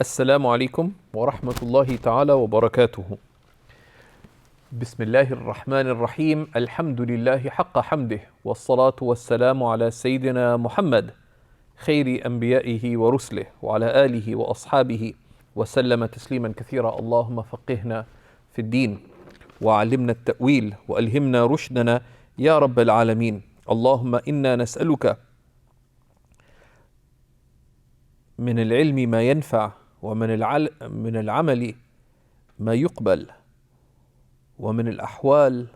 السلام عليكم ورحمة الله تعالى وبركاته. بسم الله الرحمن الرحيم. الحمد لله حق حمده، والصلاة والسلام على سيدنا محمد خير أنبيائه ورسله وعلى آله وأصحابه وسلم تسليما كثيرا. اللهم فقهنا في الدين وعلمنا التأويل وألهمنا رشدنا يا رب العالمين. اللهم إنا نسألك من العلم ما ينفع، ومن من العمل ما يقبل، ومن الأحوال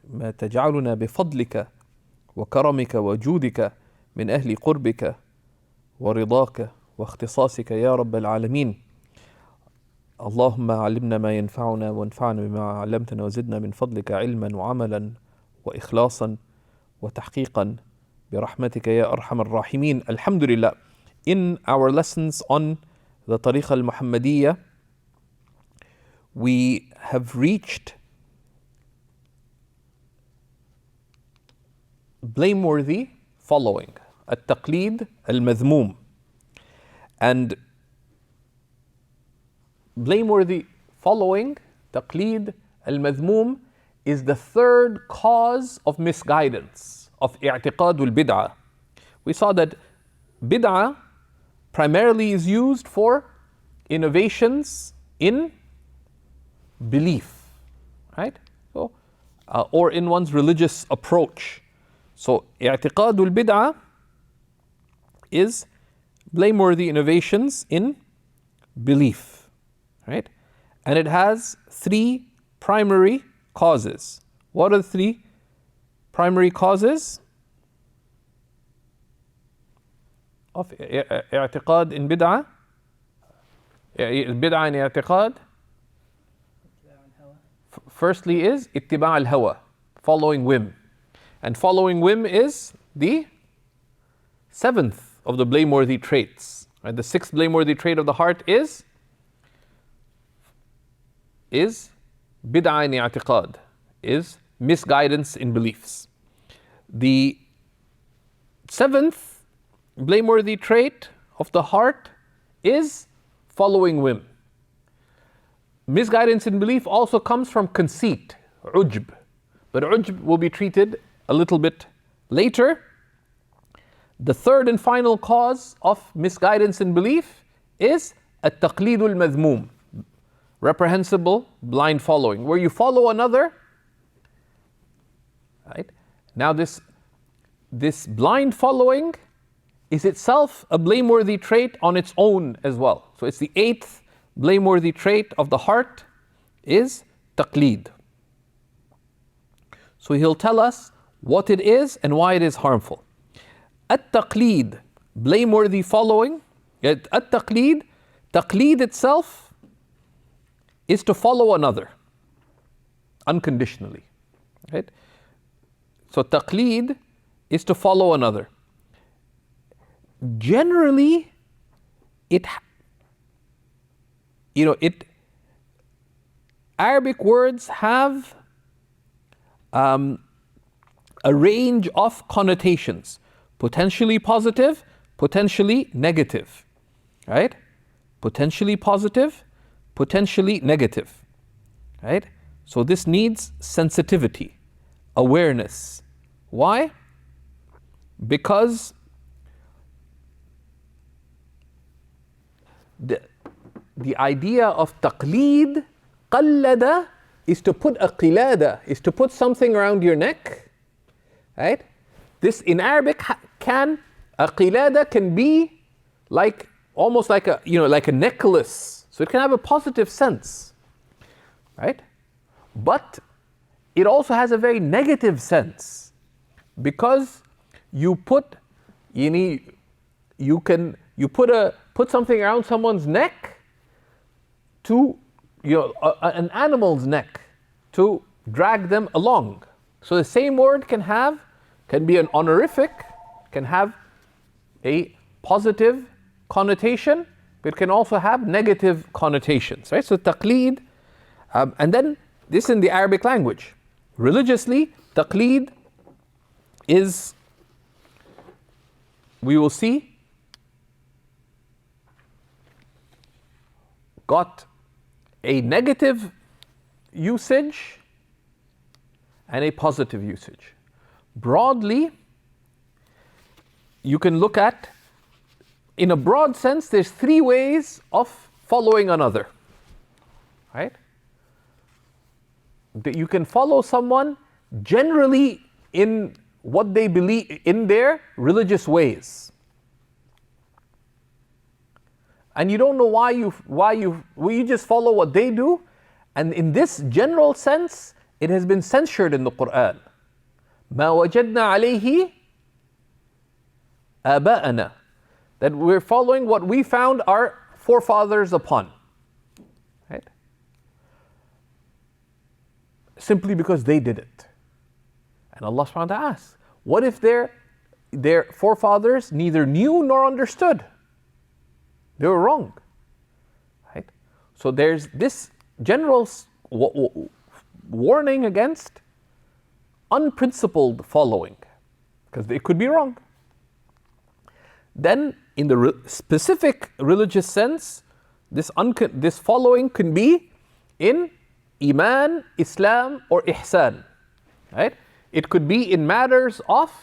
ما تجعلنا بفضلك وكرمك وجودك من أهل قربك ورضاك واختصاصك يا رب العالمين. اللهم علمنا ما ينفعنا وانفعنا بما علمتنا، وزدنا من فضلك علما وعملا وإخلاصا وتحقيقا برحمتك يا أرحم الراحمين. Alhamdulillah. In our lessons on the Tariqa al-Muhammadiyya, we have reached blameworthy following, al-Taqlid al-Madhmoom. And blameworthy following, Taqlid al-Madhmoom, is the third cause of misguidance, of i'tiqad al-bid'ah. We saw that bid'ah primarily is used for innovations in belief, right? So, or in one's religious approach. So, i'tiqad al-bid'ah is blameworthy innovations in belief, right? And it has three primary causes. What are the three primary causes of i'tiqad in bid'ah? Bid'ah in i'tiqad. Firstly is ittiba' al-hawa, following whim. And following whim is the seventh of the blameworthy traits. Right? The sixth blameworthy trait of the heart is bid'ah in i'tiqad, is misguidance in beliefs. The seventh blameworthy trait of the heart is following whim. Misguidance in belief also comes from conceit, ujb. But ujb will be treated a little bit later. The third and final cause of misguidance in belief is at-taqlid al-madhmoom, reprehensible blind following, where you follow another. Right? Now this blind following is itself a blameworthy trait on its own as well. So it's the eighth blameworthy trait of the heart is taqlid. So he'll tell us what it is and why it is harmful. At-taqlid, blameworthy following. At-taqlid, taqlid itself is to follow another unconditionally. Right? So taqlid is to follow another. Generally, Arabic words have a range of connotations, potentially positive, potentially negative, right? Potentially positive, potentially negative, right? So this needs sensitivity, awareness. Why? Because the idea of taqlid, qallada, is to put a qilada, is to put something around your neck, right? This in Arabic a qilada can be like almost like a like a necklace, so it can have a positive sense, right? But it also has a very negative sense, because you put something around someone's neck to an animal's neck to drag them along. So the same word can be an honorific, can have a positive connotation, but it can also have negative connotations, right? So taqlid, and then this in the Arabic language. Religiously, taqlid is, we will see, got a negative usage and a positive usage. Broadly, you can look at, in a broad sense, there's three ways of following another, right? That you can follow someone generally in what they believe, in their religious ways. And you don't know why you just follow what they do. And in this general sense, it has been censured in the Quran. مَا وَجَدْنَا عَلَيْهِ آبَاءَنَا. That we're following what we found our forefathers upon. Right? Simply because they did it. And Allah subhanahu wa ta'ala asks, what if their forefathers neither knew nor understood? They were wrong. Right? So there's this general warning against unprincipled following, because they could be wrong. Then, in the specific religious sense, this following can be in Iman, Islam, or Ihsan. Right? It could be in matters of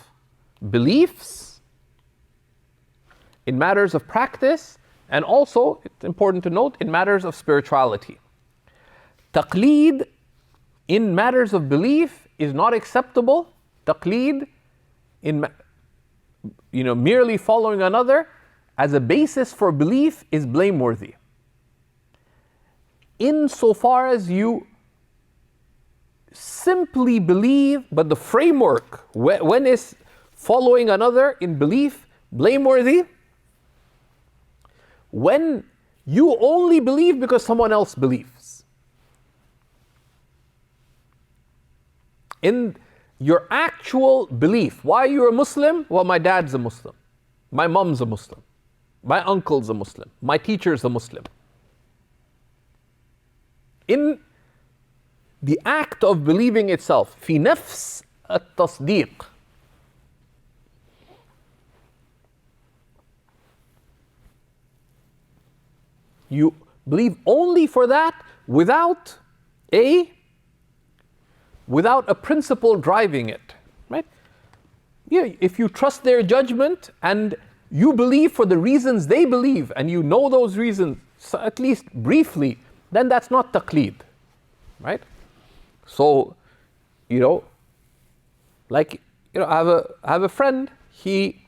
beliefs, in matters of practice, and also, it's important to note, in matters of spirituality. Taqlid in matters of belief is not acceptable. Taqlid in merely following another as a basis for belief is blameworthy. Insofar as you simply believe, but the framework, when is following another in belief blameworthy? When you only believe because someone else believes. In your actual belief, why you're a Muslim? Well, my dad's a Muslim. My mom's a Muslim. My uncle's a Muslim. My teacher's a Muslim. In the act of believing itself, في نفس التصديق, you believe only for that without a principle driving it, right? Yeah, if you trust their judgment and you believe for the reasons they believe and you know those reasons, at least briefly, then that's not taqlid, right? So, I have a friend, he,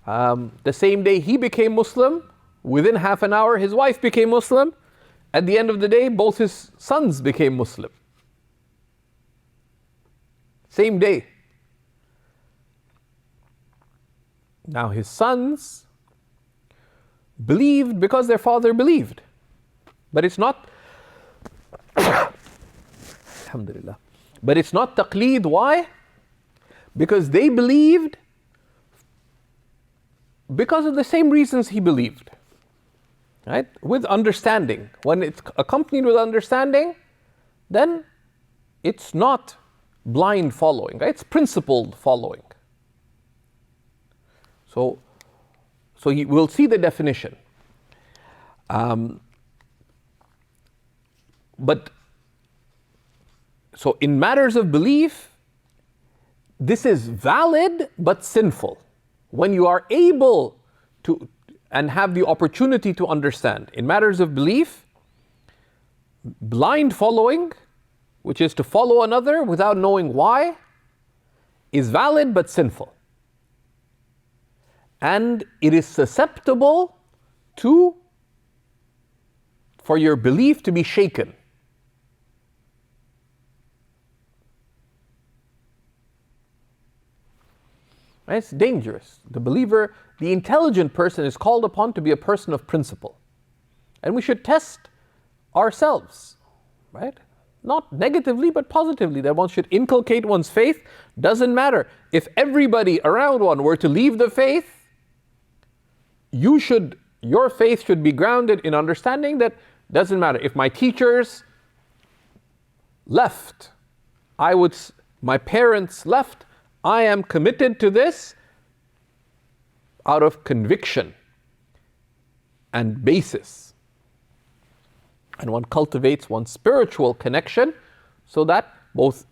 the same day he became Muslim, within half an hour, his wife became Muslim. At the end of the day, both his sons became Muslim. Same day. Now, his sons believed because their father believed. But it's not, alhamdulillah, but it's not taqlid. Why? Because they believed because of the same reasons he believed. Right? With understanding. When it's accompanied with understanding, then it's not blind following, right? It's principled following. So we'll see the definition. But so in matters of belief, this is valid but sinful. When you are able to and have the opportunity to understand. In matters of belief, blind following, which is to follow another without knowing why, is valid but sinful. And it is susceptible for your belief to be shaken. Right? It's dangerous. The believer, the intelligent person is called upon to be a person of principle. And we should test ourselves, right? Not negatively, but positively, that one should inculcate one's faith. Doesn't matter. If everybody around one were to leave the faith, your faith should be grounded in understanding that doesn't matter. If my teachers left, my parents left, I am committed to this out of conviction and basis. and one cultivates one's spiritual connection so that both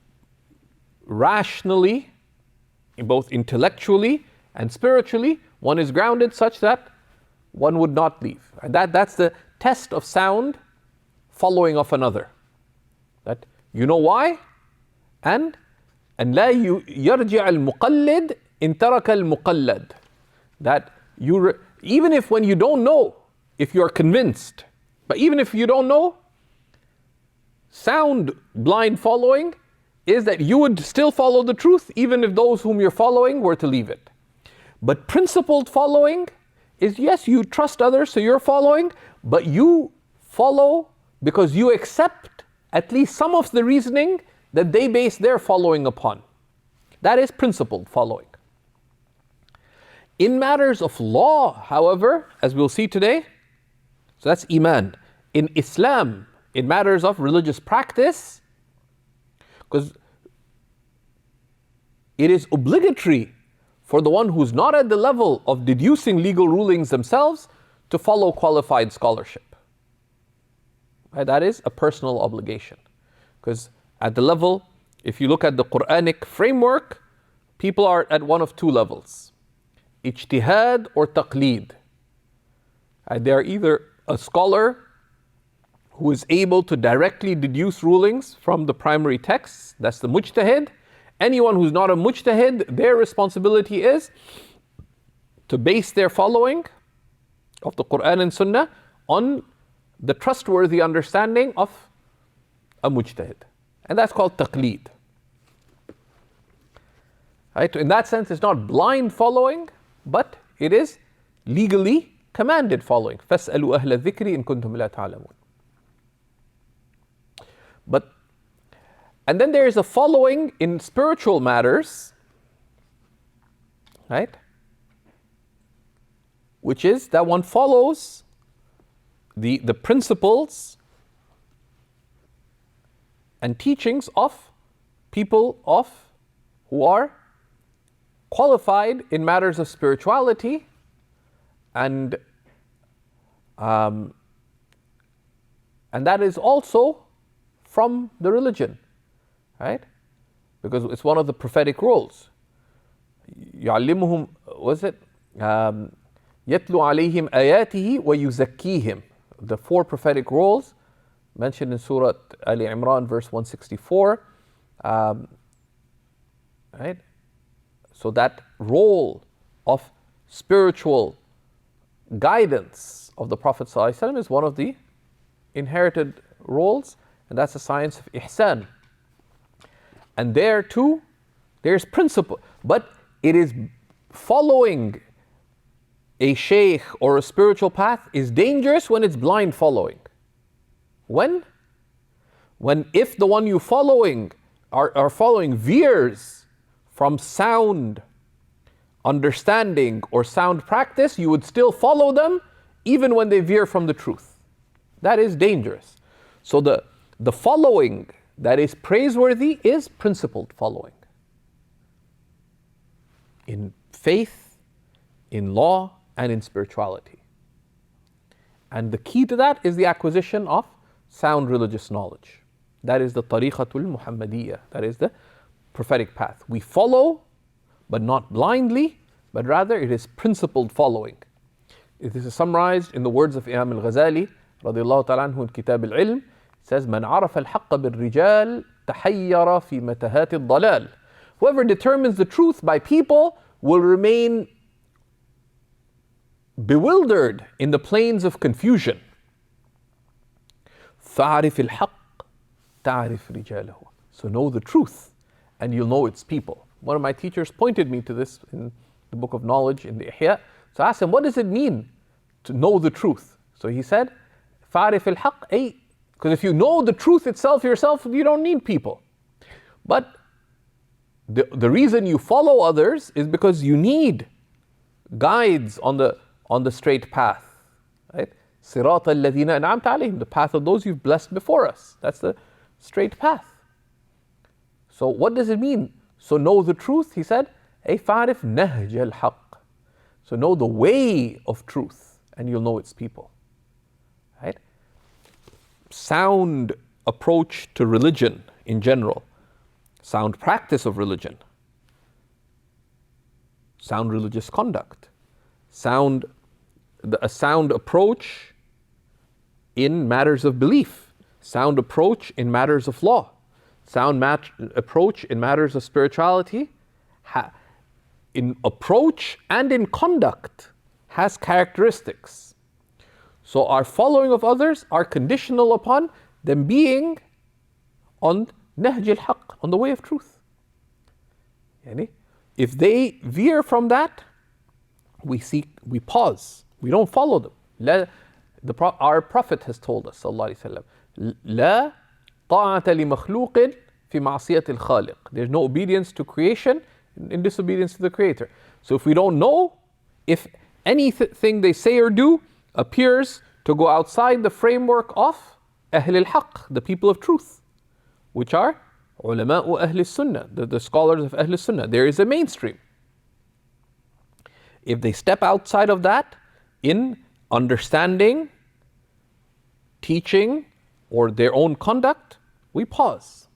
rationally, both intellectually and spiritually, one is grounded such that one would not leave. And that's the test of sound following of another. That you know why, and لا يرجع المقلد إن ترك المقلد. That even if when you don't know, if you are convinced, but even if you don't know, sound blind following is that you would still follow the truth even if those whom you're following were to leave it. But principled following is, yes, you trust others, so you're following, but you follow because you accept at least some of the reasoning that they base their following upon. That is principled following. In matters of law, however, as we'll see today, so that's Iman. In Islam, in matters of religious practice, because it is obligatory for the one who's not at the level of deducing legal rulings themselves to follow qualified scholarship. Right? That is a personal obligation. Because at the level, if you look at the Quranic framework, people are at one of two levels: ijtihad or taqlid. They are either a scholar who is able to directly deduce rulings from the primary texts, that's the mujtahid. Anyone who's not a mujtahid, their responsibility is to base their following of the Quran and Sunnah on the trustworthy understanding of a mujtahid. And that's called taqlid. Right? In that sense, it's not blind following, but it is legally commanded following. فَاسْأَلُوا أَهْلَ الذِّكْرِ إِن كُنتُمْ لَا تَعْلَمُونَ. And then there is a following in spiritual matters, right? Which is that one follows the principles and teachings of people who are qualified in matters of spirituality, and that is also from the religion, right? Because it's one of the prophetic roles. يعلمهم, was it? يتلو عليهم آياته ويزكيهم. The four prophetic roles mentioned in Surah Ali Imran, verse 164. Right? So that role of spiritual guidance of the Prophet ﷺ is one of the inherited roles, and that's the science of ihsan. And there too, there's principle, but it is following a shaykh or a spiritual path is dangerous when it's blind following. When if the one you following are following veers from sound understanding or sound practice, you would still follow them even when they veer from the truth. That is dangerous. So the following that is praiseworthy is principled following. In faith, in law, and in spirituality. And the key to that is the acquisition of sound religious knowledge. That is the Tariqa al-Muhammadiyya. That is the prophetic path. We follow, but not blindly, but rather it is principled following. This is summarized in the words of Imam al-Ghazali, radiyallahu ta'ala anhu, in Kitab al-Ilm. It says, "Man arafa al-haqqa bil-rijal tahayyara fi matahat al-dalal." Whoever determines the truth by people will remain bewildered in the plains of confusion. فَعَرِفِ الْحَقِّ تَعْرِفْ رِجَالَهُ. So know the truth and you'll know its people. One of my teachers pointed me to this in the book of knowledge in the Ihya. So I asked him, what does it mean to know the truth? So he said, فَعَرِفِ الْحَقِّ, because if you know the truth itself yourself, you don't need people. But the reason you follow others is because you need guides on the straight path, right? صِرَاطَ الَّذِينَ أَنْعَمْتَ عَلَيْهِمْ, the path of those you've blessed before us. That's the straight path. So what does it mean? So know the truth, he said, أي فَعَرِفْ نَهْجَ الْحَقِّ. So know the way of truth and you'll know its people, right? sound approach to religion in general, sound practice of religion, sound religious conduct, a sound approach in matters of belief, sound approach in matters of law, sound approach in matters of spirituality, in approach and in conduct has characteristics. So our following of others are conditional upon them being on Nahj al-Haq, on the way of truth. If they veer from that, we pause. We don't follow them. Our Prophet has told us, sallallahu alaihi wasallam, لا طاعة لمخلوق في معصية الخالق. There's no obedience to creation in disobedience to the Creator. So if we don't know, if anything they say or do appears to go outside the framework of Ahl al-Haq, the people of truth, which are ulama'u Ahl al-Sunnah, the scholars of Ahl al-Sunnah, there is a mainstream. If they step outside of that in understanding, teaching, or their own conduct, we pause.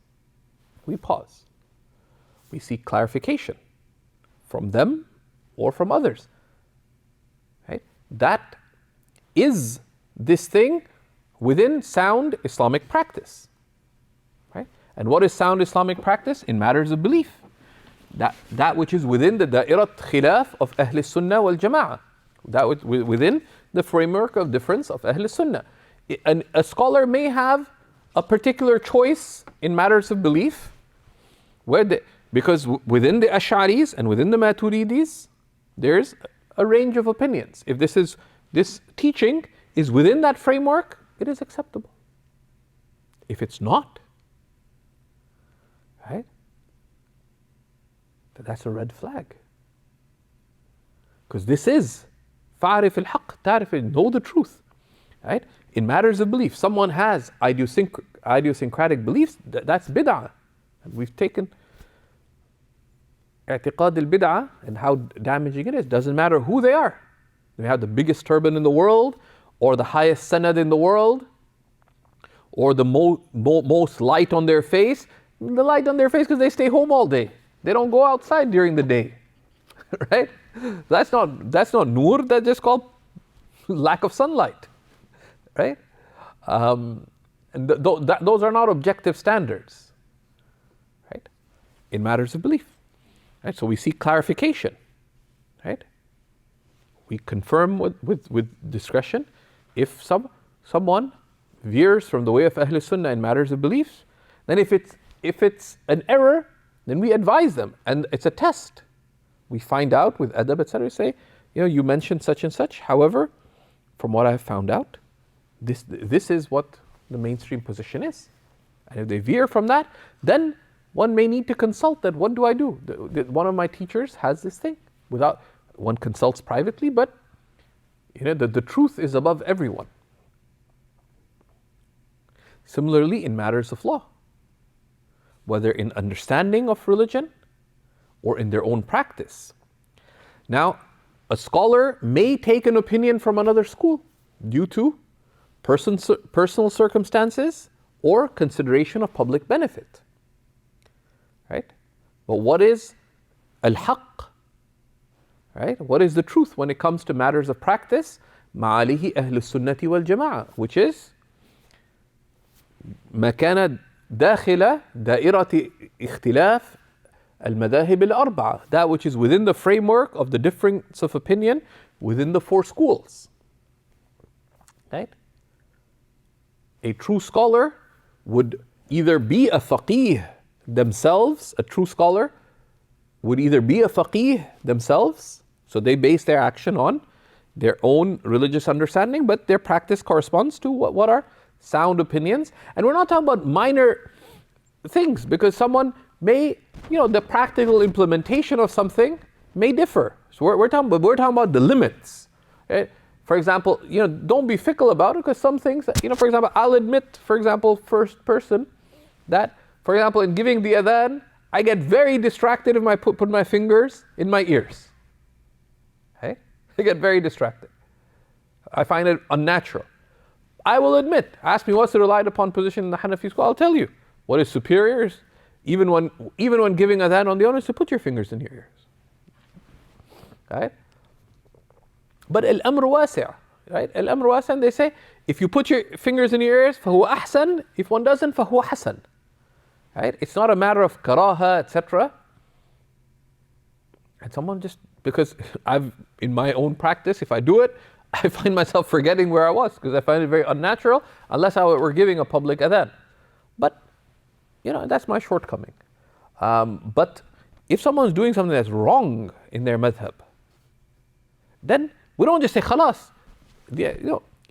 We pause. We seek clarification from them or from others. Right? That is this thing within sound Islamic practice. Right? And what is sound Islamic practice? In matters of belief. That which is within the da'irat khilaf of Ahl Sunnah wal Jama'ah. That within the framework of difference of Ahl Sunnah. And a scholar may have a particular choice in matters of belief, because within the Ash'aris and within the Maturidis, there's a range of opinions. If this teaching is within that framework, it is acceptable. If it's not, right, that's a red flag. Because this is fa'arif al-haq, know the truth, right? In matters of belief, someone has idiosyncratic beliefs, that's bid'ah. And we've taken i'tiqad al-bid'ah and how damaging it is. Doesn't matter who they are. They have the biggest turban in the world, or the highest sanad in the world, or the most light on their face. The light on their face because they stay home all day. They don't go outside during the day, right? That's not nur. That's just called lack of sunlight, right? And those are not objective standards, right? In matters of belief, right? So we seek clarification, right? We confirm with discretion. If someone veers from the way of Ahl Sunnah in matters of beliefs, then if it's an error, then we advise them, and it's a test. We find out with adab, etc. We say, you mentioned such and such. However, from what I have found out, this is what the mainstream position is. And if they veer from that, then one may need to consult that. What do I do? One of my teachers has this thing. One consults privately, but the truth is above everyone. Similarly, in matters of law, whether in understanding of religion or in their own practice. Now, a scholar may take an opinion from another school due to personal circumstances or consideration of public benefit. Right? But what is al-haq? Right? What is the truth when it comes to matters of practice? Ma'alihi ahlus sunnati wal jama'ah, which is ما كان داخل دائرة اختلاف المذاهب الأربعة, that which is within the framework of the difference of opinion within the four schools. Right? A true scholar would either be a faqih themselves, a true scholar would either be a faqih themselves, so they base their action on their own religious understanding, but their practice corresponds to what are sound opinions. And we're not talking about minor things, because someone may, the practical implementation of something may differ. So we're talking about the limits. Right? For example, don't be fickle about it, because some things, for example, I'll admit, for example, first person, that, for example, in giving the adhan, I get very distracted if I put my fingers in my ears. Okay? I get very distracted. I find it unnatural. I will admit, ask me what's the relied upon position in the Hanafi school, I'll tell you. What is superior is, even when giving adhan on the own, is to put your fingers in your ears. Right? But al-amr wasi', right? Al-amr wasi', and they say, if you put your fingers in your ears, فَهُوَ أَحْسَن. If one doesn't, فَهُوَ حَسَن. Right? It's not a matter of karaha, etc. And someone just, because in my own practice, if I do it, I find myself forgetting where I was, because I find it very unnatural, unless I were giving a public adhan. But, that's my shortcoming. But if someone's doing something that's wrong in their madhab, then we don't just say khalas.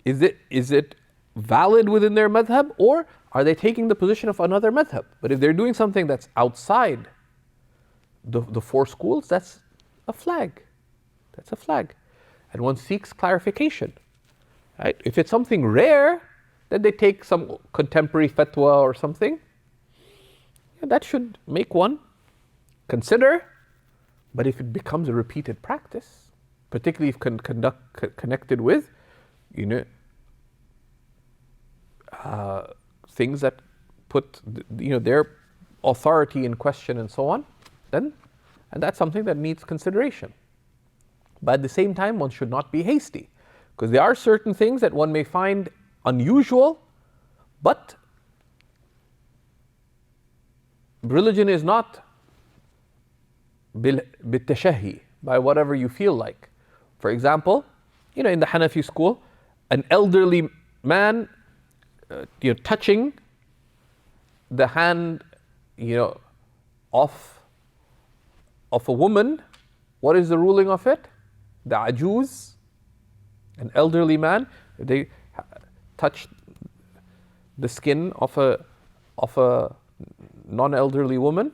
Is it valid within their madhab, or are they taking the position of another madhab? But if they're doing something that's outside the four schools, that's a flag. That's a flag. And one seeks clarification. Right? If it's something rare, then they take some contemporary fatwa or something. That should make one consider. But if it becomes a repeated practice, particularly if connected with, things that put their authority in question and so on, and that's something that needs consideration. But at the same time, one should not be hasty, because there are certain things that one may find unusual, but religion is not بالتشهي, by whatever you feel like. For example, in the Hanafi school, an elderly man touching the hand of a woman, what is the ruling of it? The ajuz, an elderly man, if they touch the skin of a non-elderly woman,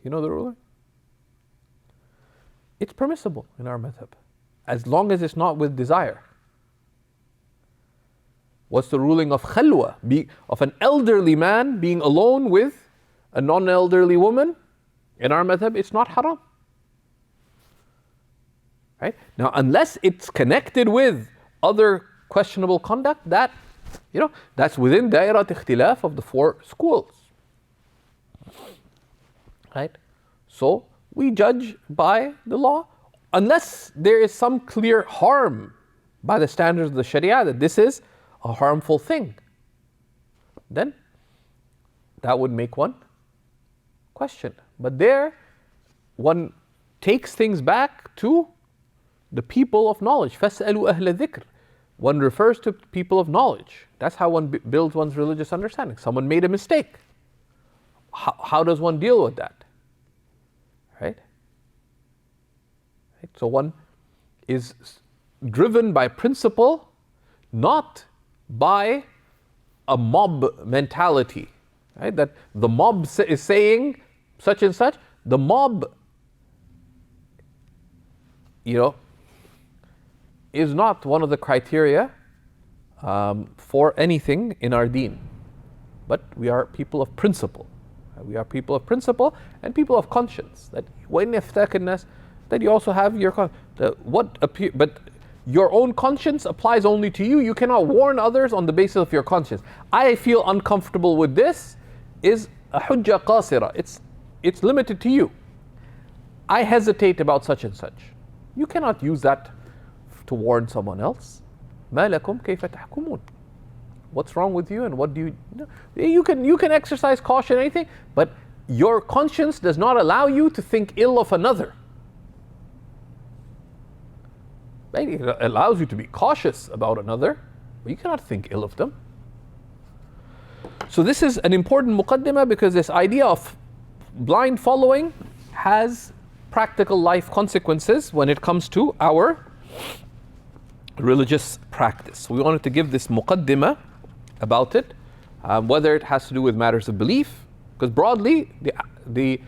you know the ruling? It's permissible in our madhab, as long as it's not with desire. What's the ruling of khalwa, of an elderly man being alone with a non-elderly woman? In our madhab, it's not haram. Right? Now, unless it's connected with other questionable conduct, that's within da'irat ikhtilaf of the four schools. Right? So, we judge by the law, unless there is some clear harm by the standards of the Sharia, that this is a harmful thing. Then, that would make one question. But there, one takes things back to the people of knowledge. فَاسْأَلُوا أَهْلَ الذِّكْرِ. One refers to people of knowledge. That's how one builds one's religious understanding. Someone made a mistake. How does one deal with that? Right? So one is driven by principle, not by a mob mentality. Right? That the mob is saying such and such. The mob, is not one of the criteria for anything in our deen. But we are people of principle. We are people of principle and people of conscience. That when iftakinnas, that you also have your but your own conscience applies only to you. You cannot warn others on the basis of your conscience. I feel uncomfortable with this is a hujja qasira. It's limited to you. I hesitate about such and such. You cannot use that to warn someone else. ما لكم كيف تحكمون? What's wrong with you, and what do you can exercise caution, anything, but your conscience does not allow you to think ill of another. It allows you to be cautious about another, but you cannot think ill of them. So this is an important muqaddimah, because this idea of blind following has practical life consequences when it comes to our religious practice. We wanted to give this muqaddimah about it, whether it has to do with matters of belief, because broadly the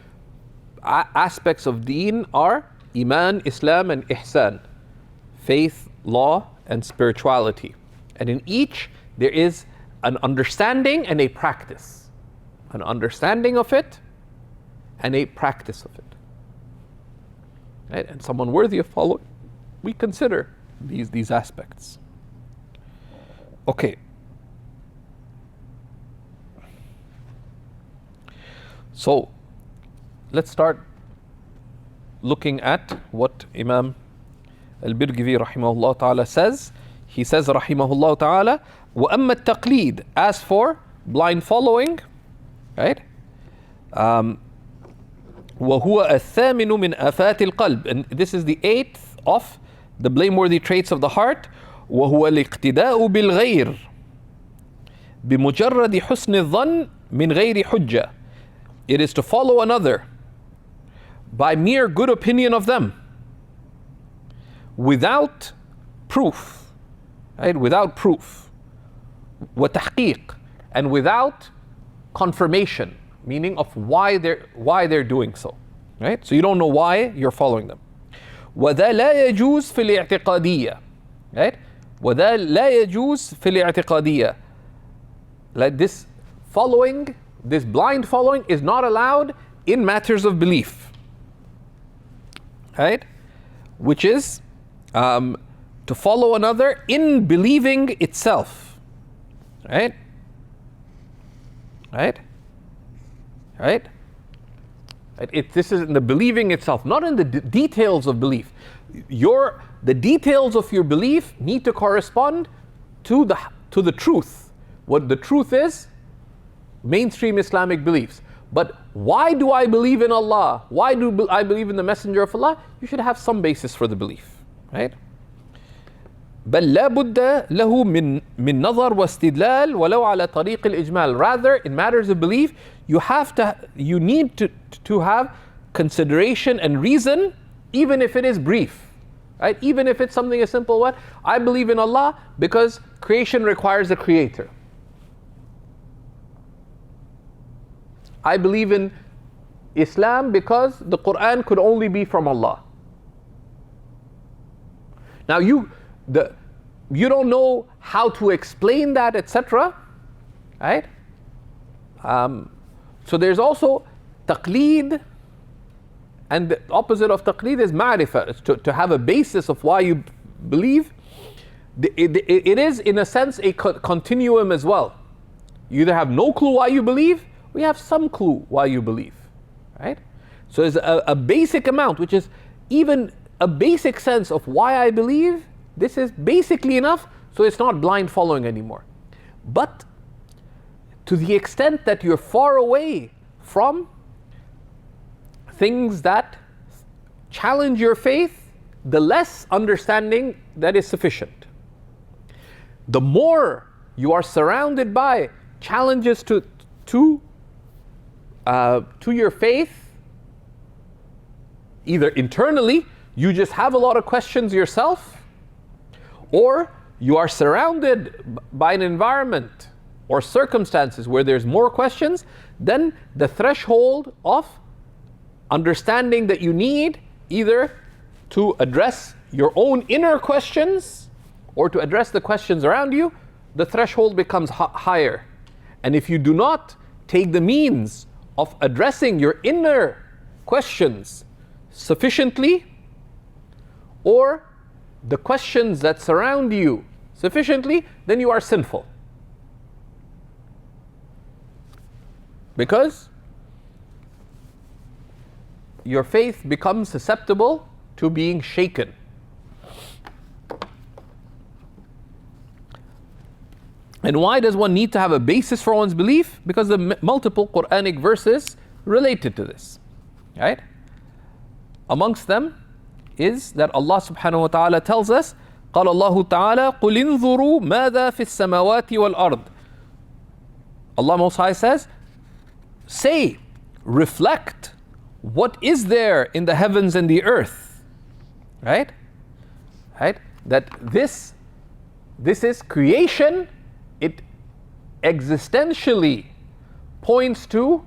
aspects of deen are iman, Islam, and ihsan, faith, law, and spirituality. And in each there is an understanding and a practice, an understanding of it and a practice of it. right? And someone worthy of following, we consider these aspects. Okay. So let's start looking at what Imam al-Birgivi rahimahullah ta'ala says. He says rahimahullah ta'ala, وَأَمَّا التَّقْلِيد, as for blind following, right? وَهُوَ الثَّامِنُ مِنْ آفَاتِ الْقَلْبِ, and this is the 8th of the blameworthy traits of the heart. وَهُوَ الْاقْتِدَاءُ بِالْغَيْرِ بِمُجَرَّدِ حُسْنِ الظَّنِّ مِنْ غَيْرِ حُجَّةٍ. It is to follow another by mere good opinion of them, without proof, right? Without proof. وَتَحْقِيق, and without confirmation, meaning of why they're doing so, right? So you don't know why you're following them. وَذَا لَا يَجُوزُ فِي الْاعْتِقَادِيَّةِ, right? وَذَا لَا يَجُوزُ فِي الْاعْتِقَادِيَّةِ. Like this following, this blind following is not allowed in matters of belief, right? Which is to follow another in believing itself, right? Right? Right? This is in the believing itself, not in the details of belief. The details of your belief need to correspond to the truth. What the truth is, mainstream Islamic beliefs. But why do I believe in Allah? Why do I believe in the Messenger of Allah? You should have some basis for the belief, right? بل لا بد له من نظر واستدلال ولو على طريق الإجمال. Rather, in matters of belief, you need to have consideration and reason, even if it is brief, right? Even if it's something as simple as, I believe in Allah because creation requires a creator. I believe in Islam because the Quran could only be from Allah. Now you don't know how to explain that, etc., right? So there's also Taqlid, and the opposite of Taqlid is Ma'rifah. It's to have a basis of why you believe. It is, in a sense, a continuum as well. You either have no clue why you believe, or you have some clue why you believe, right? So there's a basic amount, which is even a basic sense of why I believe. This is basically enough, so it's not blind following anymore. But to the extent that you're far away from things that challenge your faith, the less understanding that is sufficient. The more you are surrounded by challenges to your faith, either internally, you just have a lot of questions yourself, or you are surrounded by an environment or circumstances where there's more questions, then the threshold of understanding that you need, either to address your own inner questions or to address the questions around you, the threshold becomes higher. And if you do not take the means of addressing your inner questions sufficiently, or the questions that surround you sufficiently, then you are sinful. Because your faith becomes susceptible to being shaken. And why does one need to have a basis for one's belief? Because the multiple Quranic verses related to this, right? Amongst them is that Allah subhanahu wa ta'ala tells us, قال الله تعالى قل انظروا ماذا في السماوات والأرض. Allah Most High says, say, reflect, what is there in the heavens and the earth, right? Right? That this is creation. It existentially points to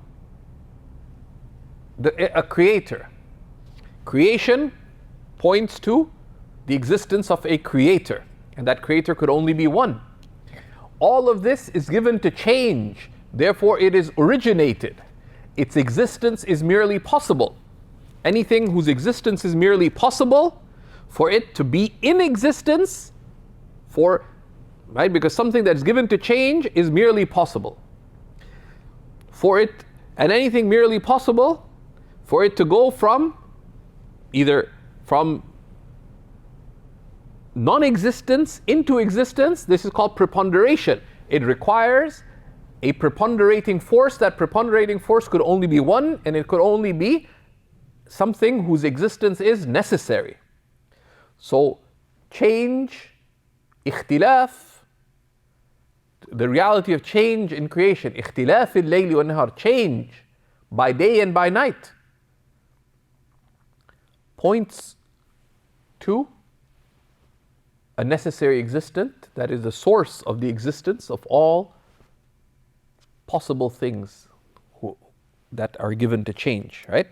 a creator. Creation points to the existence of a creator, and that creator could only be one. All of this is given to change, therefore it is originated. Its existence is merely possible. anything whose existence is merely possible, for it to be in existence, right? Because something that's given to change is merely possible. And anything merely possible, for it to go from either from non-existence into existence, this is called preponderation. It requires a preponderating force. That preponderating force could only be one, and it could only be something whose existence is necessary. So change, ikhtilaf, the reality of change in creation, ikhtilaf al-layli wa-nahar, change by day and by night, points to a necessary existent, that is the source of the existence of all possible things that are given to change, right?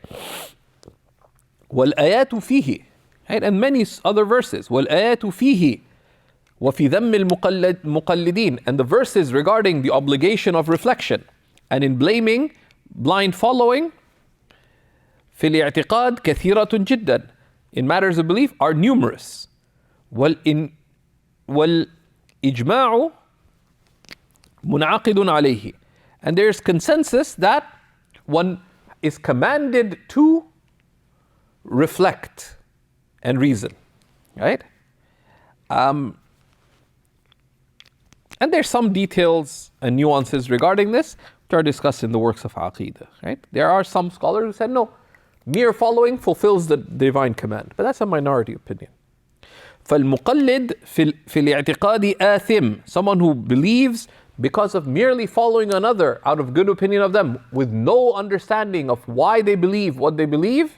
وَالْآيَاتُ فِيهِ, right? And many other verses. وَالْآيَاتُ فِيهِ وَفِي ذَمِّ الْمُقَلِّدِينَ, and the verses regarding the obligation of reflection and in blaming blind following, في الاعتقاد كثيرة جدا, in matters of belief, are numerous. والإجماع منعقد عليه, and there is consensus that one is commanded to reflect and reason, right? And there's some details and nuances regarding this which are discussed in the works of Aqidah, right? There are some scholars who said no, mere following fulfills the divine command, but that's a minority opinion. فالمقلد في الاعتقاد آثم, someone who believes because of merely following another out of good opinion of them with no understanding of why they believe what they believe,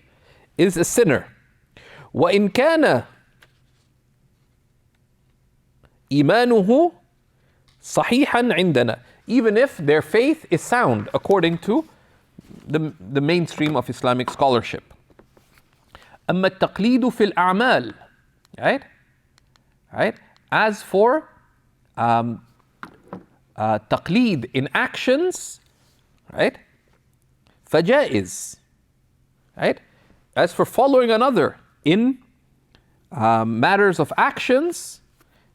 is a sinner. وإن كان إيمانه صحيحا عندنا, even if their faith is sound according to the mainstream of Islamic scholarship. أما التقليد في الأعمال, right? As for taqlid in actions, right? فجائز, right? As for following another in matters of actions,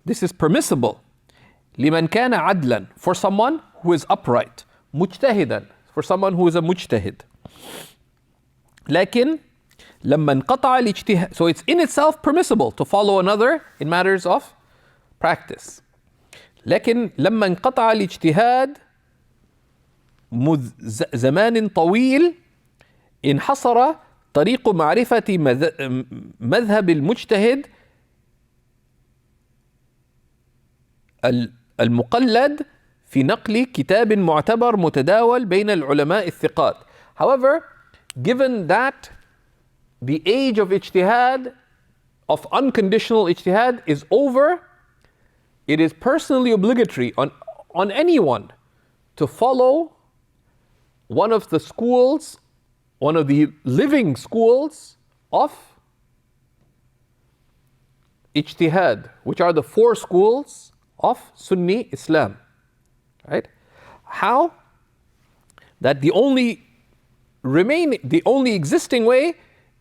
this is permissible. لمن كان عدلا, for someone who is upright. مجتهدا, for someone who is a mujtahid. لكن لما انقطع الاجتهاد, so it's in itself permissible to follow another in matters of practice. لكن لما انقطع الاجتهاد منذ زمان طويل انحصر طريق معرفة مذهب المجتهد المقلد في نقل كتاب معتبر متداول بين العلماء الثقات. However, given that the age of ijtihad, of unconditional ijtihad, is over, it is personally obligatory on anyone to follow one of the schools, one of the living schools of ijtihad, which are the four schools of Sunni Islam, right? How? That the only existing way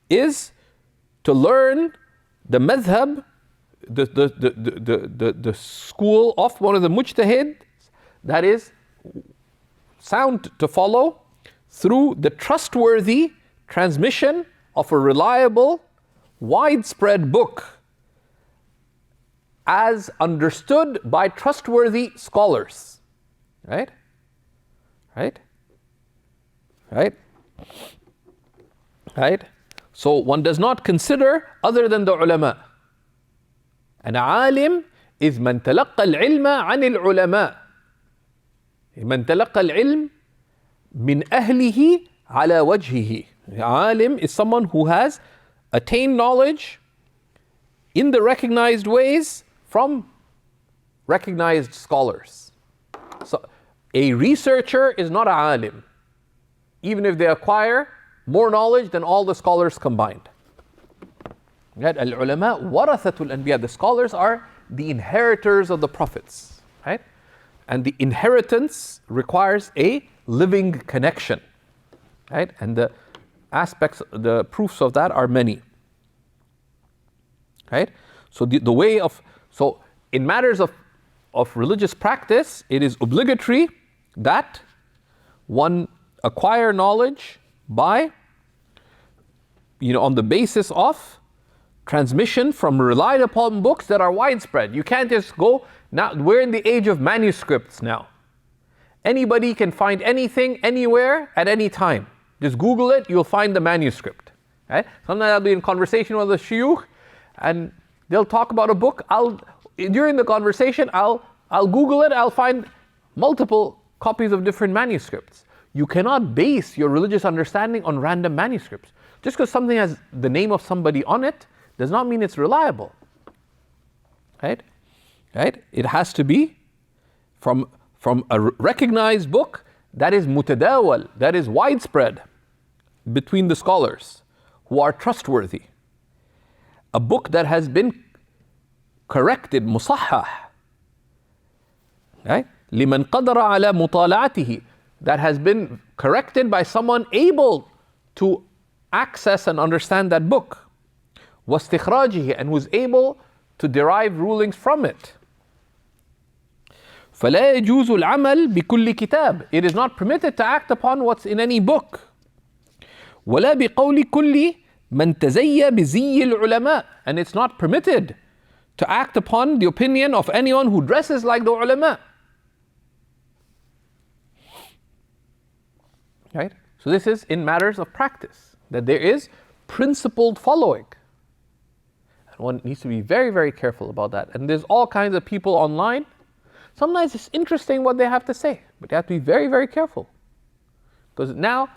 is to learn the madhab, the school of one of the mujtahid that is sound to follow, through the trustworthy transmission of a reliable, widespread book as understood by trustworthy scholars. Right? So one does not consider other than the ulama. An alim is man talaqqa al-ilma an al-ulama. Man talaqqa al-ilm min ahlihi ala wajhihi. Alim is someone who has attained knowledge in the recognized ways from recognized scholars. So a researcher is not an alim, even if they acquire more knowledge than all the scholars combined. Right? Al-ulama warathatul anbiya. The scholars are the inheritors of the prophets, right? And the inheritance requires a living connection, right? And aspects, the proofs of that are many. Right? So the way of, so in matters of religious practice, it is obligatory that one acquire knowledge by, on the basis of transmission from relied upon books that are widespread. You can't just go, now we're in the age of manuscripts now. Anybody can find anything, anywhere, at any time. Just Google it, you'll find the manuscript. Right? Sometimes I'll be in conversation with a shuyukh, and they'll talk about a book. During the conversation, I'll Google it, I'll find multiple copies of different manuscripts. You cannot base your religious understanding on random manuscripts. Just because something has the name of somebody on it does not mean it's reliable. Right? It has to be from a recognized book that is mutadawal, that is widespread between the scholars who are trustworthy. A book that has been corrected, musahhah. Right? لمن قدر على مطالعته, that has been corrected by someone able to access and understand that book. واستخراجه, and was able to derive rulings from it. فلا يجوز العمل بكل كتاب. It is not permitted to act upon what's in any book. ولا بقول كل من تزيى بزي العلماء. And it's not permitted to act upon the opinion of anyone who dresses like the ulama. Right? So this is in matters of practice, that there is principled following. And one needs to be very, very careful about that. And there's all kinds of people online. Sometimes it's interesting what they have to say, but you have to be very, very careful. Because now,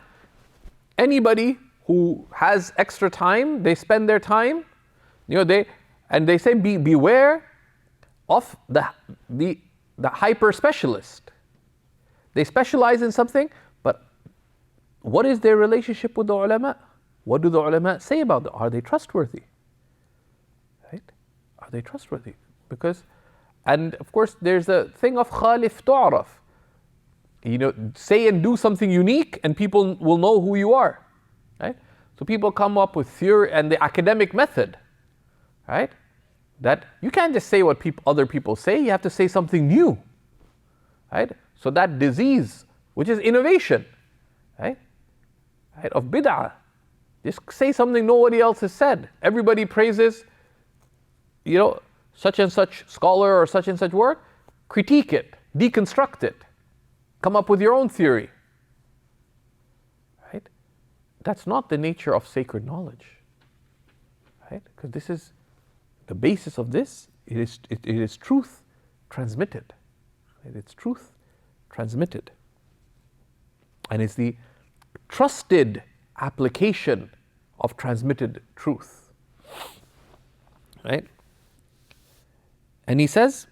anybody who has extra time, they spend their time, they say beware of the hyper specialist. They specialize in something, but what is their relationship with the ulama? What do the ulama say about them? Are they trustworthy? Right? Are they trustworthy? And of course, there's a thing of khalif tu'raf. Say and do something unique, and people will know who you are. Right? So people come up with theory and the academic method. Right? That you can't just say what other people say. You have to say something new. Right? So that disease, which is innovation, right? Of bid'ah. Just say something nobody else has said. Everybody praises, such and such scholar or such and such work. Critique it, deconstruct it, come up with your own theory. Right? That's not the nature of sacred knowledge. Right? Because this is the basis of this. It is truth transmitted. It's truth transmitted. And it's the trusted application of transmitted truth. Right? And he says,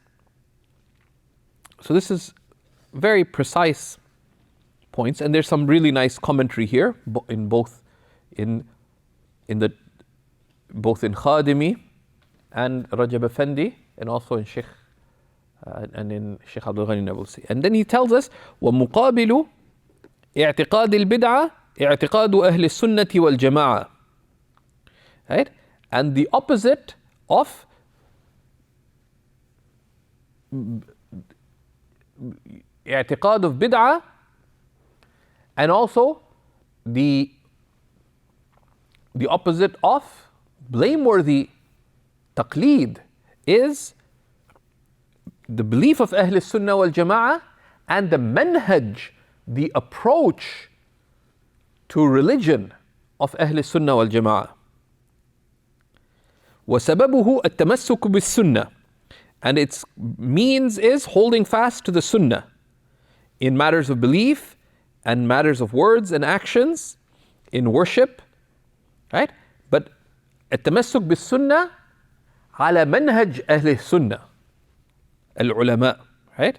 so this is very precise points, and there's some really nice commentary here both in Khadimi and Rajab Effendi, and also in Shaykh Abdul Ghani Nabulsi. And then he tells us, وَمُقَابِلُ اعتقاد البدعة اعتقاد أهل السنة والجماعة. Right? And the opposite of اعتقاد of bid'ah, and also the opposite of blameworthy taqlid is the belief of Ahl Sunnah wal Jama'ah and the manhaj, the approach to religion of Ahl Sunnah wal Jama'ah. وسببه التمسك بالسنة, and its means is holding fast to the Sunnah in matters of belief and matters of words and actions, in worship, right? But التمسك بالسنة على منهج أهل السنة العلماء, right?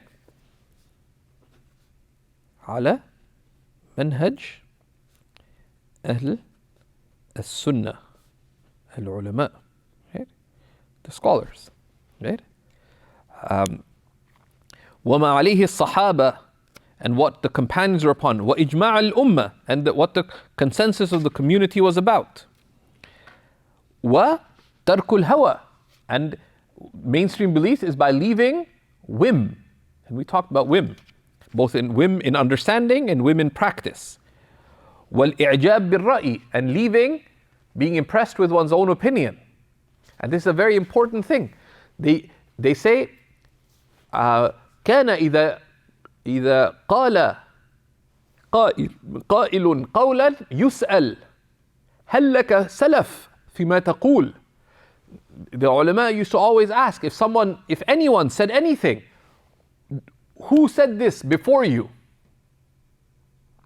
على منهج أهل السنة العلماء, right? The scholars, right? وما عليه الصحابة and what the companions were upon, وَإِجْمَاعَ الْأُمَّةِ, and what the consensus of the community was about. وَتَرْكُ الْهَوَى, and mainstream belief is by leaving whim. And we talked about whim, both in whim in understanding and whim in practice. وَالْإِعْجَابِ بِالرَّأْيِ, and leaving being impressed with one's own opinion. And this is a very important thing. They say, كان إذا قال قائل قولا يسأل هل لك سلف فيما تقول. The ulama used to always ask, if anyone said anything, who said this before you?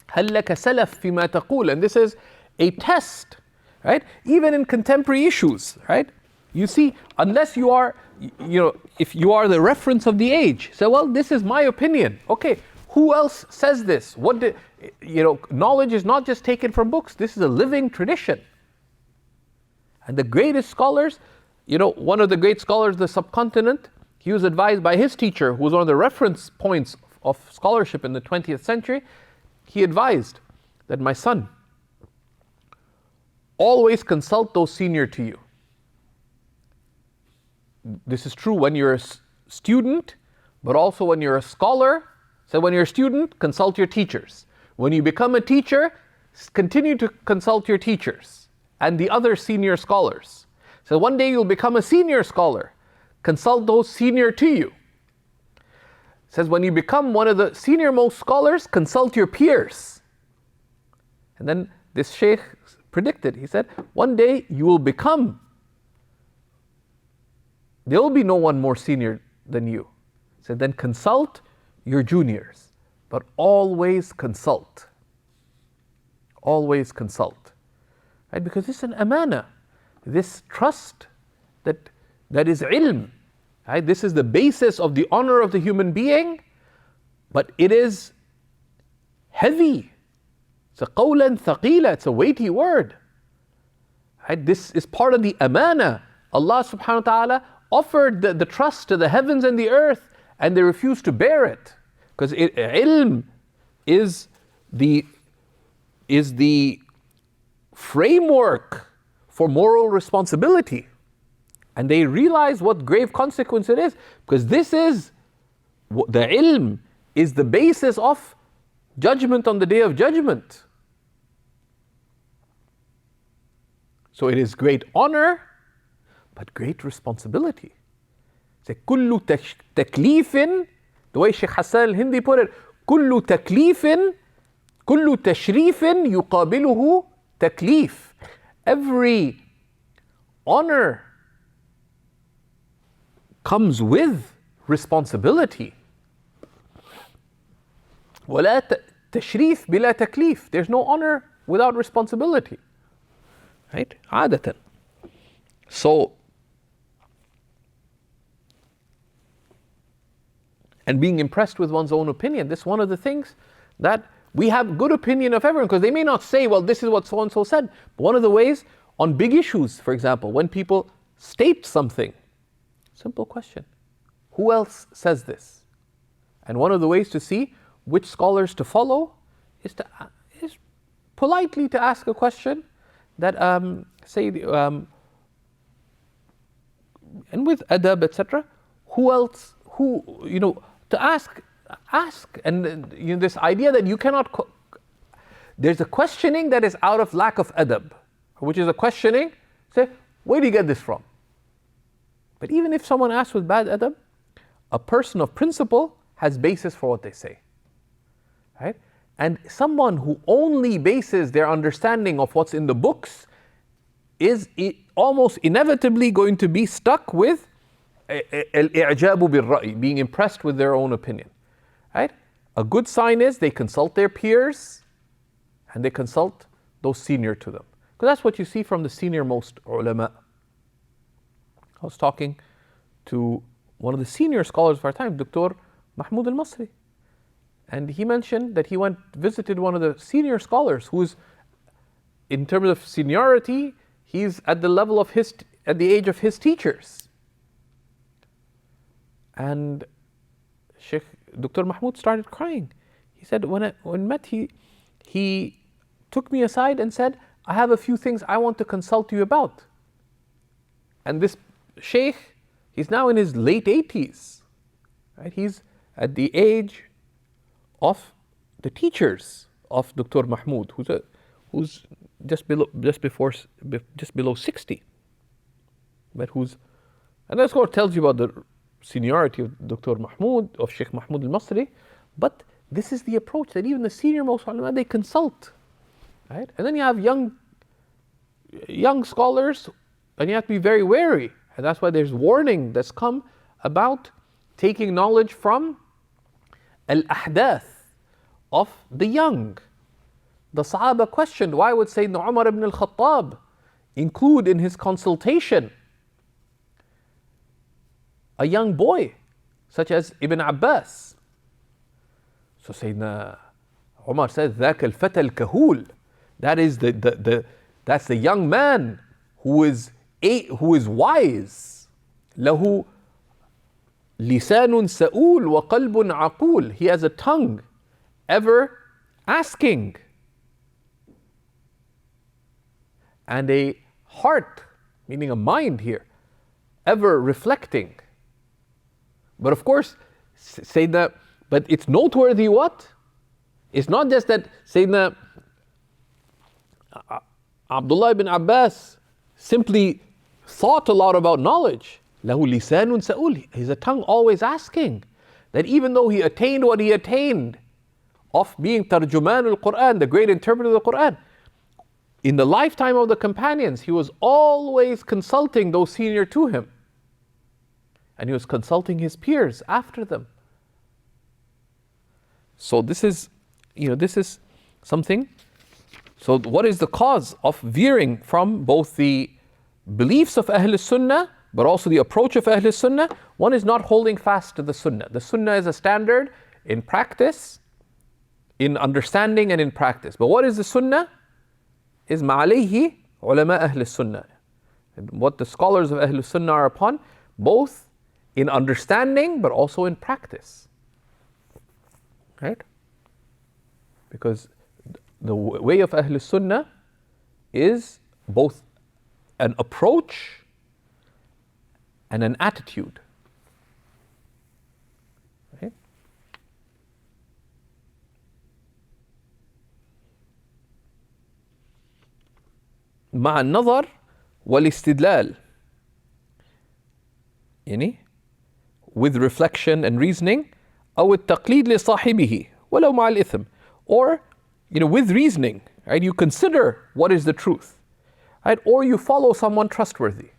هل لك سلف فيما تقول. And this is a test, right? Even in contemporary issues, right? You see, unless you are, if you are the reference of the age, say, well, this is my opinion. Okay, who else says this? Knowledge is not just taken from books. This is a living tradition. And the greatest scholars, one of the great scholars of the subcontinent, he was advised by his teacher, who was one of the reference points of scholarship in the 20th century. He advised that, my son, always consult those senior to you. This is true when you're a student, but also when you're a scholar. So when you're a student, consult your teachers. When you become a teacher, continue to consult your teachers and the other senior scholars. So one day you'll become a senior scholar. Consult those senior to you. It says when you become one of the senior most scholars, consult your peers. And then this sheikh predicted, he said, one day you will become, there will be no one more senior than you. He said, then consult your juniors, but always consult. Always consult. Right? Because this is an amana, this trust that is ilm. Right? This is the basis of the honor of the human being, but it is heavy. It's a qawlan thaqila, it's a weighty word. Right? This is part of the amana. Allah subhanahu wa ta'ala offered the trust to the heavens and the earth, and they refused to bear it. Because ilm is the framework for moral responsibility. And they realize what grave consequence it is, because the ilm is the basis of judgment on the Day of Judgment. So it is great honor, but great responsibility. Say, كل تكليف, the way Shaykh Hassan al-Hindi put it, كل تكليف, كل تشريف يقابله تكليف. Every honor comes with responsibility. ولا تشريف بلا تكليف. There's no honor without responsibility. Right? عادة. So, and being impressed with one's own opinion, this is one of the things that we have good opinion of everyone, because they may not say, well, this is what so-and-so said. But one of the ways on big issues, for example, when people state something, simple question, who else says this? And one of the ways to see which scholars to follow is politely to ask a question that, and with adab, etc., to ask, and this idea that you cannot, there's a questioning that is out of lack of adab, which is a questioning, say, where do you get this from? But even if someone asks with bad adab, a person of principle has basis for what they say, right? And someone who only bases their understanding of what's in the books is almost inevitably going to be stuck with al-i'jabu bil-ra'i, being impressed with their own opinion, right? A good sign is they consult their peers and they consult those senior to them. Because that's what you see from the senior most ulama. I was talking to one of the senior scholars of our time, Dr. Mahmoud al-Masri. And he mentioned that he visited one of the senior scholars who's, in terms of seniority, he's at the level of at the age of his teachers. And Dr. Mahmoud started crying. He said, when met, he took me aside and said, I have a few things I want to consult you about. And this Shaykh, he's now in his late 80s. Right? He's at the age of the teachers of Dr. Mahmoud, who's just below 60. But and that of course tells you about the seniority of Dr. Mahmoud, of Shaykh Mahmoud al-Masri. But this is the approach that even the senior most ulama, they consult. Right? And then you have young scholars, and you have to be very wary. And that's why there's warning that's come about taking knowledge from al-ahdath of the young. The Sahaba questioned, why would Sayyidina Umar ibn al-Khattab include in his consultation a young boy such as Ibn Abbas? So Sayyidina Umar said, ذاك الفتى الكهول. That is that's the young man who is wise. له لسان سؤول وقلب عقول. He has a tongue ever asking, and a heart, meaning a mind here, ever reflecting. But of course, but it's noteworthy what? It's not just that Sayyidina Abdullah ibn Abbas simply thought a lot about knowledge. له لسان سؤول. He's a tongue always asking. That even though he attained what he attained of being tarjuman al-Quran, the great interpreter of the Quran, in the lifetime of the companions, he was always consulting those senior to him. And he was consulting his peers after them. So this is something. So what is the cause of veering from both the beliefs of Ahl Sunnah, but also the approach of Ahl Sunnah? One is not holding fast to the Sunnah. The Sunnah is a standard in practice, in understanding and in practice. But what is the Sunnah? Is ma'alayhi ulama Ahl Sunnah. And what the scholars of Ahl Sunnah are upon, both in understanding but also in practice. Right? Because the way of Ahl Sunnah is both an approach and an attitude. Right? مع النظر والاستدلال. يعني with reflection and reasoning. أو التقليد لصاحبه ولو مع الإثم. Or with reasoning, right? You consider what is the truth, right? Or you follow someone trustworthy,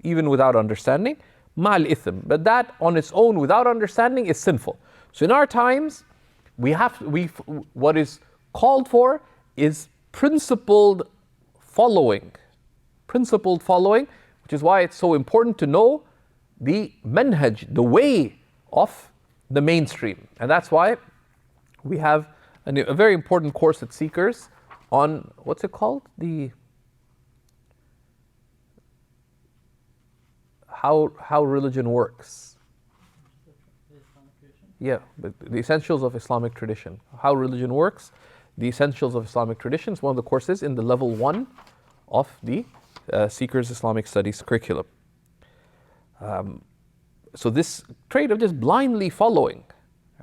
even without understanding, ma'al ithm. But that on its own, without understanding, is sinful. So in our times, what is called for is principled following, which is why it's so important to know the manhaj, the way of the mainstream. And that's why we have a very important course at Seekers on, what's it called? How religion works. Yeah, but the essentials of Islamic tradition. How religion works, the essentials of Islamic tradition is one of the courses in the level 1 of the Seekers Islamic Studies curriculum. So this trait of just blindly following,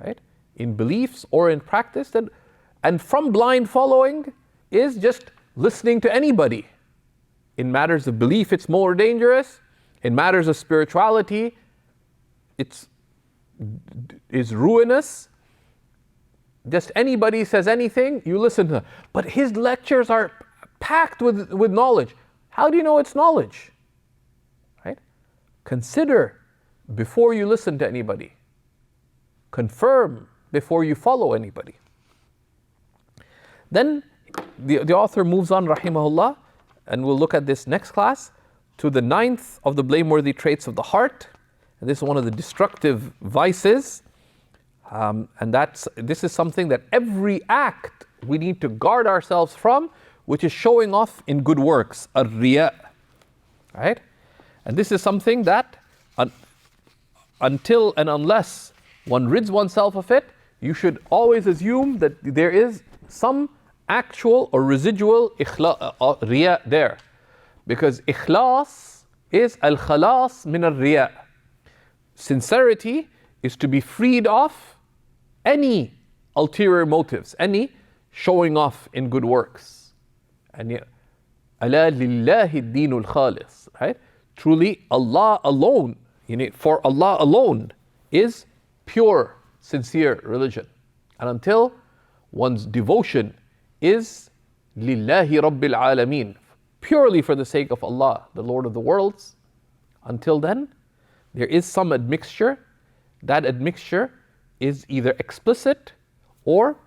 right, in beliefs or in practice, and from blind following is just listening to anybody. In matters of belief, it's more dangerous. In matters of spirituality, it's ruinous. Just anybody says anything, you listen to them. But his lectures are packed with knowledge. How do you know it's knowledge? Right? Consider before you listen to anybody. Confirm before you follow anybody. Then the author moves on, rahimahullah, and we'll look at this next class, to the 9th of the blameworthy traits of the heart. And this is one of the destructive vices. And this is something that every act we need to guard ourselves from, which is showing off in good works, ar-riya. Right? And this is something that until and unless one rids oneself of it, you should always assume that there is some actual or residual riya there. Because ikhlas is al-khalas min al-riya. Sincerity is to be freed of any ulterior motives, any showing off in good works. And ala lillahi ad-dinul khalis, right? Truly Allah alone, for Allah alone is pure, sincere religion. And until one's devotion is lillahi rabbil alameen, purely for the sake of Allah, the Lord of the worlds, until then, there is some admixture. That admixture is either explicit or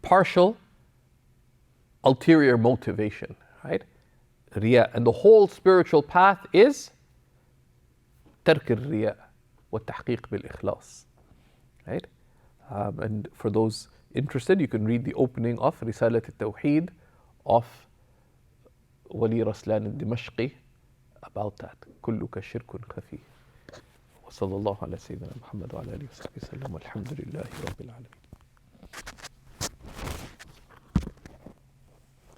partial ulterior motivation, right? Riya. And the whole spiritual path is tark al-riya wa tahqiq bil-ikhlas, right? And for those interested, you can read the opening of Risalat al-Tawheed of Wali Raslan al-Dimashqi about that. كلك شرك خفي. وصلى الله على سيدنا محمد وعلى آله وصحبه وسلم والحمد لله رب العالمين.